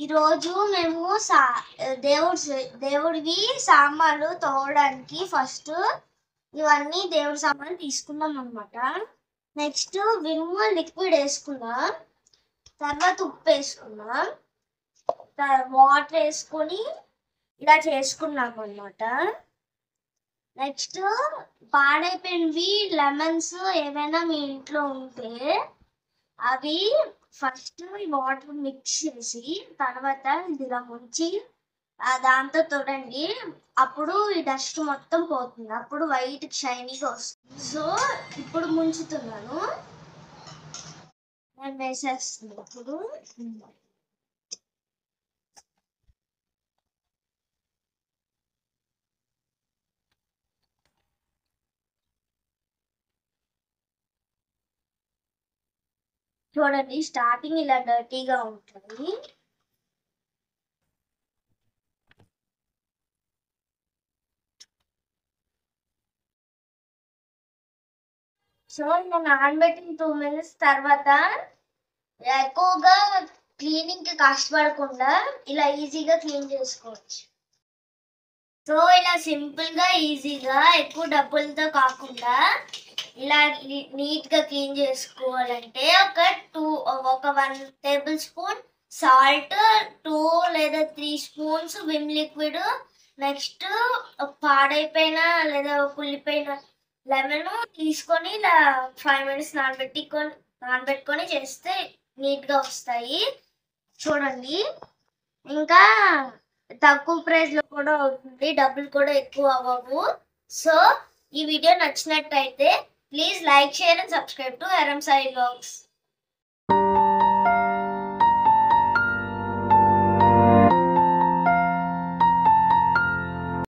ఈరోజు మేము దేవుడివి సామాన్లు తోవడానికి ఫస్ట్ ఇవన్నీ దేవుడి సామాన్లు తీసుకున్నాం అనమాట. నెక్స్ట్ విమ్ లిక్విడ్ వేసుకున్నాం, తర్వాత ఉప్పు వేసుకున్నాం, వాటర్ వేసుకొని ఇలా చేసుకున్నాం అనమాట. నెక్స్ట్ పాడైపోయినవి లెమన్స్ ఏమైనా మీ ఇంట్లో ఉంటే అవి ఫస్ట్ వాటర్ మిక్స్ చేసి తర్వాత ఇలా ముంచి దాంతో తొడండి. అప్పుడు ఈ డస్ట్ మొత్తం పోతుంది, అప్పుడు వైట్ షైనీగా వస్తుంది. సో ఇప్పుడు ముంచుతున్నాను, నేను వేసేస్తున్నాను. ఇప్పుడు చూడండి, స్టార్టింగ్ ఇలా డర్టీగా ఉంటుంది. సో నేను నానబెట్టిన 2 minutes తర్వాత ఎక్కువగా క్లీనింగ్ కి కష్టపడకుండా ఇలా ఈజీగా క్లీన్ చేసుకోవచ్చు. సో ఇలా సింపుల్ గా ఈజీగా ఎక్కువ డబ్బులతో కాకుండా ఇలా నీట్ గా క్లీన్ చేసుకోవాలంటే ఒక 1 tablespoon సాల్ట్, 2 లేదా 3 spoons విమ్ లిక్విడ్, నెక్స్ట్ పాడైపోయిన లేదా కుళ్ళిపోయిన లెమన్ తీసుకొని ఇలా 5 minutes నానబెట్టుకొని చేస్తే నీట్ గా వస్తాయి. చూడండి, ఇంకా తక్కువ ప్రైస్ లో కూడా అవుతుంది, డబ్బులు కూడా ఎక్కువ అవ్వవు. సో ఈ వీడియో నచ్చినట్టయితే please like, share and subscribe to RM Sai Vlogs.